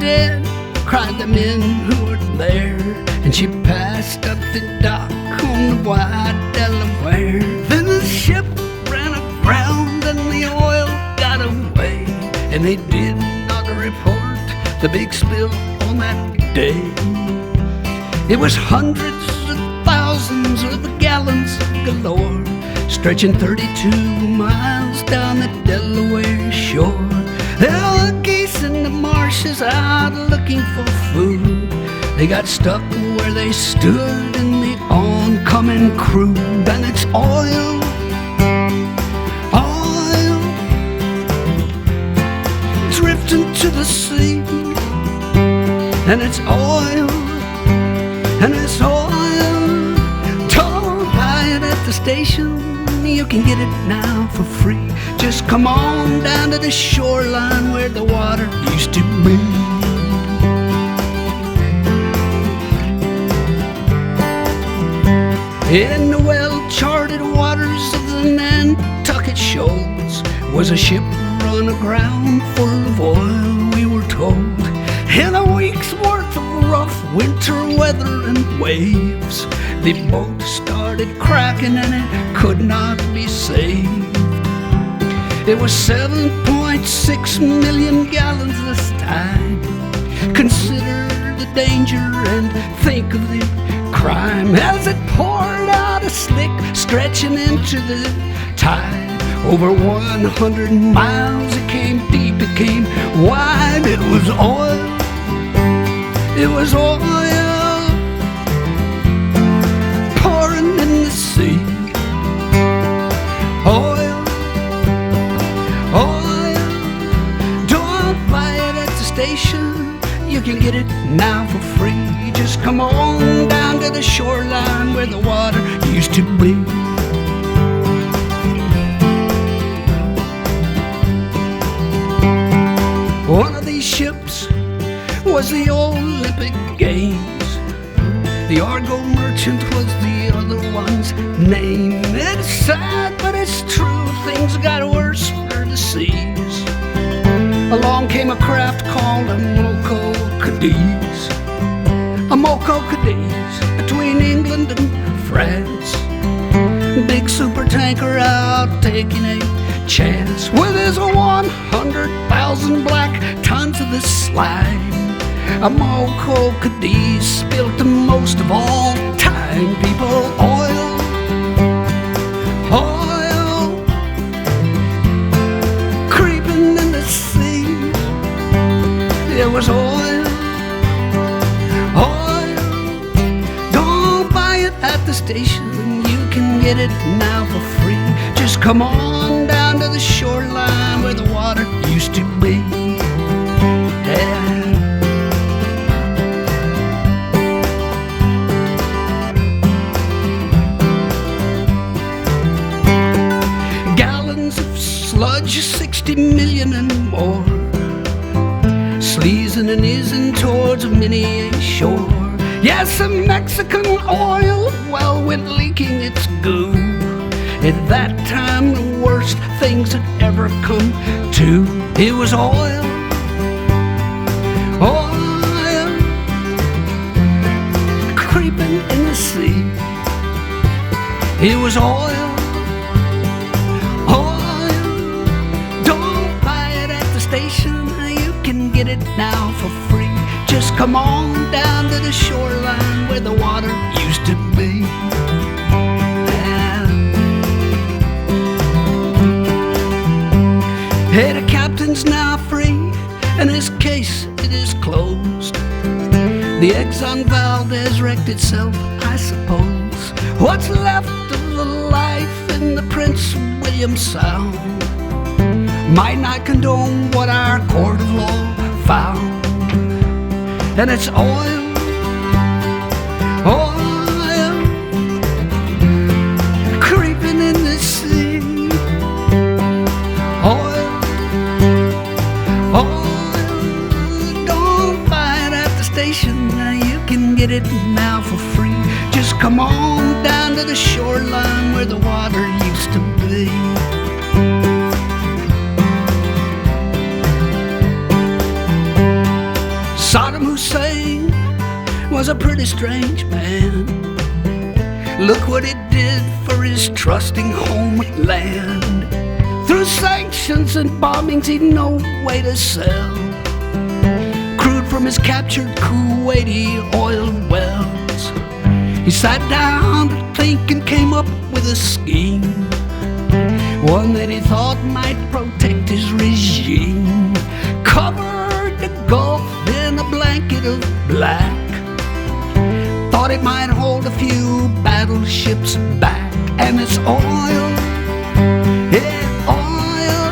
dead, cried the men who were there. And she passed up the dock on the wide Delaware. Then the ship ran aground and the oil got away, and they did not report the big spill on that day. It was hundreds of thousands of gallons galore, stretching 32 miles down the Delaware shore. There were geese in the marshes out looking for food. They got stuck where they stood in the oncoming crude. And it's oil, oil, drifting to the sea. And it's oil, and it's oil. Don't buy it at the station, you can get it now for free. Just come on down to the shoreline where the water used to be. In the well-charted waters of the Nantucket shoals was a ship run aground full of oil, we were told. In a week's worth of rough winter weather and waves, the boat started cracking and it could not be saved. It was 7.6 million gallons this time. Consider the danger and think of the crime as it poured out a slick, stretching into the tide. Over 100 miles, it came deep, it came wide. It was oil, it was oil, pouring in the sea. Oil, oil, don't buy it at the station, you can get it now for free. Just come on down to the shoreline where the water used to be. One of these ships was the Olympic Games. The Argo Merchant was the other one's name. It's sad, but it's true, things got worse for the seas. Along came a craft called a Moco Cadiz. A Moco Cadiz between England and France. Big super tanker out taking a chance with his 100,000 black tons of the slime. A Moco Cadiz spilt the most of all time. People, oil, oil, creeping in the sea. It was oil, oil. Don't buy it at the station, you can get it now for free. Just come on down to the shoreline where the water used to be. Yeah. Gallons of sludge, 60 million and more, sleazing and easing towards many a shore. Yes, a Mexican oil well went leaking its goo. At that time, the worst things had ever come to. It was oil, oil, creeping in the sea. It was oil, oil. Don't buy it at the station, you can get it now for free. Just come on down to the shoreline where the water used to be. Hey, the captain's now free, and his case, it is closed. The Exxon Valdez wrecked itself, I suppose. What's left of the life in the Prince William Sound might not condone what our court of law found. And it's oil, oil, creeping in the sea. Oil, oil, don't buy it at the station, you can get it now for free. Just come on down to the shoreline where the water used to be. was a pretty strange man. Look what it did for his trusting homeland. Through sanctions and bombings, he'd no way to sell crude from his captured Kuwaiti oil wells. He sat down to think and came up with a scheme, one that he thought might protect his regime. Covered the Gulf in a blanket of black, thought it might hold a few battleships back. And it's oil, yeah, oil,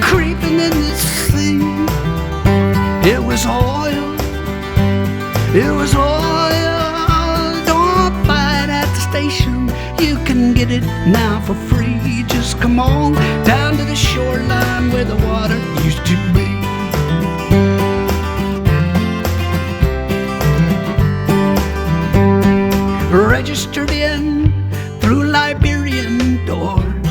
creeping in the sea. It was oil, it was oil. Don't buy it at the station, you can get it now for free. Just come on down to the shoreline where the water used to be. Registered in through Liberian doors,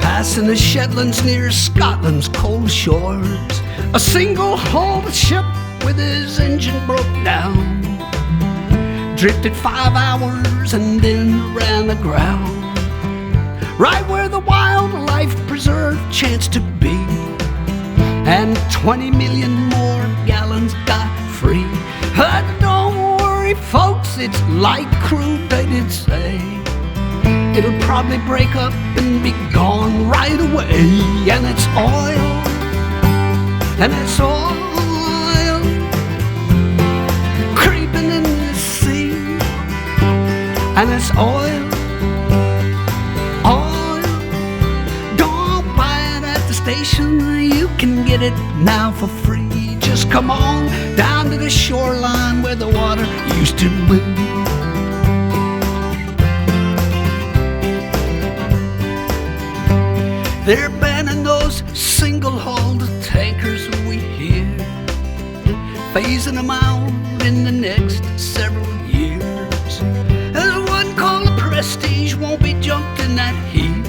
passing the Shetlands near Scotland's cold shores. A single-hulled ship with his engine broke down, drifted 5 hours and then ran aground, right where the wildlife preserve chanced to be, and 20 million more gallons got free. Don't worry, folks, it's light crude, they did say. It'll probably break up and be gone right away. And it's oil, and it's oil, creeping in the sea. And it's oil, oil. Don't buy it at the station, you can get it now for free. Just come on down to the shoreline where the water used to be. They're banning those single-hulled tankers we hear, phasing them out in the next several years. There's one called the Prestige, won't be jumped in that heat.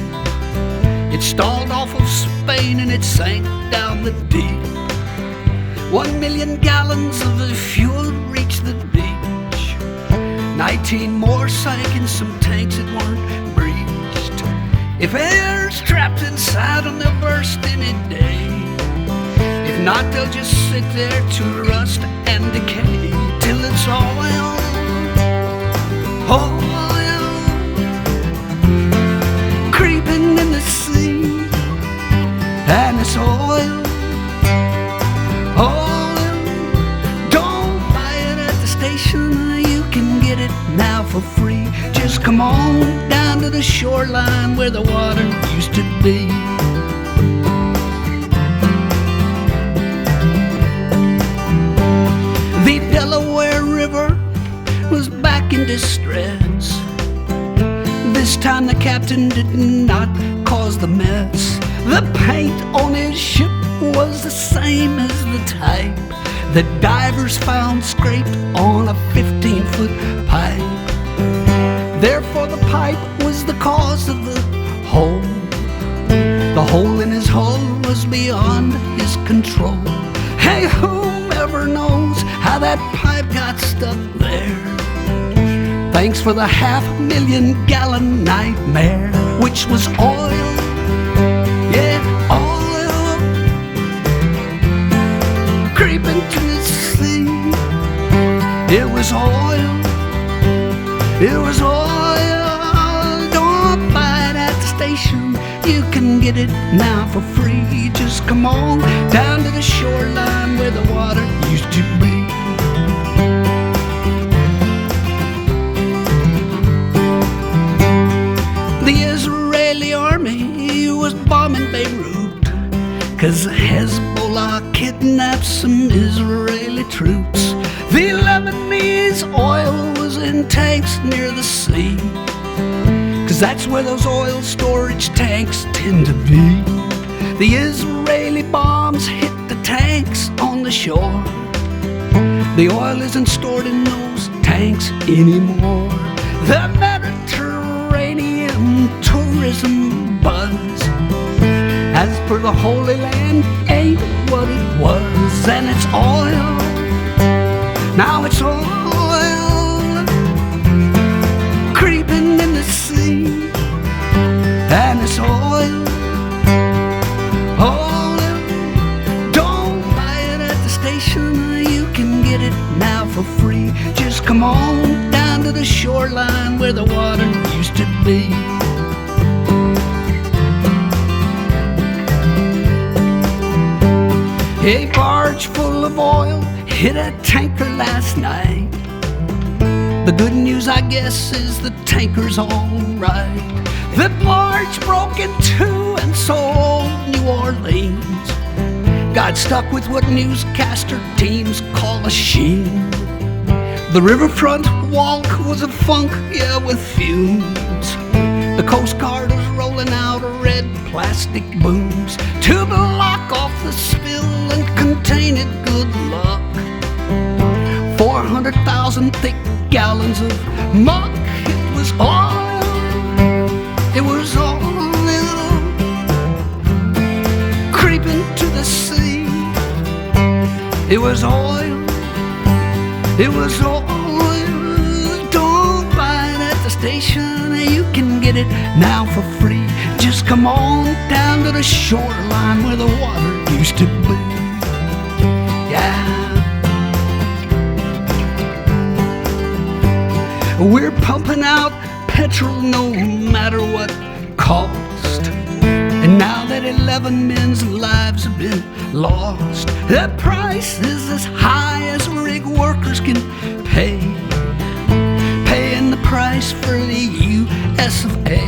It stalled off of Spain and it sank down the deep. 1 million gallons of the fuel reached the beach. 19 more sank in some tanks that weren't breached. If air's trapped inside them, they'll burst any day. If not, they'll just sit there to rust and decay till it's oil, oil, creeping in the sea. And it's oil, oil. Don't buy it at the station, you can get it now for free. Just come on down to the shoreline where the water used to be. The Delaware River was back in distress. This time the captain did not cause the mess. The paint on his ship was the same as the type that divers found scraped on a 15-foot pipe. Therefore the pipe was the cause of the hole. The hole in his hull was beyond his control. Hey, whoever knows how that pipe got stuck there? Thanks for the 500,000 gallon nightmare, which was oil, yeah, oil, creeping to the sea. It was oil, it was oil. Don't buy it at the station, you can get it now for free. Just come on down to the shoreline where the water used to be. The Israeli army was bombing Beirut, 'cause Hezbollah kidnapped some Israeli troops. The Lebanese oil was in tanks near the sea, 'cause that's where those oil storage tanks tend to be. The Israeli bombs hit the tanks on the shore. The oil isn't stored in those tanks anymore. The Mediterranean tourism buzz, as per the Holy Land, ain't what it was. And it's oil, Now it's oil creeping in the sea, and it's oil. Don't buy it at the station, you can get it now for free. Just come on down to the shoreline where the water used to be. A barge full of oil hit a tanker last night. The good news, I guess, is the tanker's all right. The barge broke in two, and so old New Orleans got stuck with what newscaster teams call a sheen. The riverfront walk was a funk, yeah, with fumes. The Coast Guard was rolling out red plastic booms to block off the spill and contain it, good luck. 400,000 thick gallons of muck. It was oil. It was oil creeping to the sea. It was oil. It was oil. Don't buy it at the station, you can get it now for free. Just come on down to the shoreline where the water used to be. Yeah. We're pumping out petrol no matter what cost. And now that 11 men's lives have been lost, the price is as high as rig workers can pay. Paying the price for the US of A.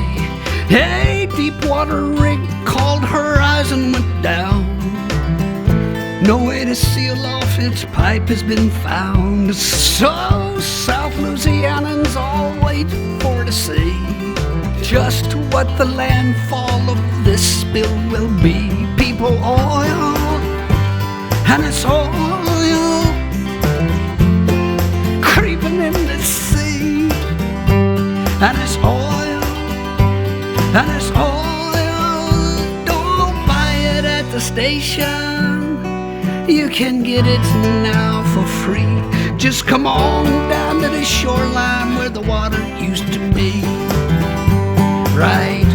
A deep water rig called Horizon went down. No way to seal off its pipe has been found. So South Louisianans all wait for to see just what the landfall of this spill will be. People, oil, and it's oil creeping in the sea, and it's oil, and it's oil. Don't buy it at the station, you can get it now for free. Just come on down to the shoreline where the water used to be. Right.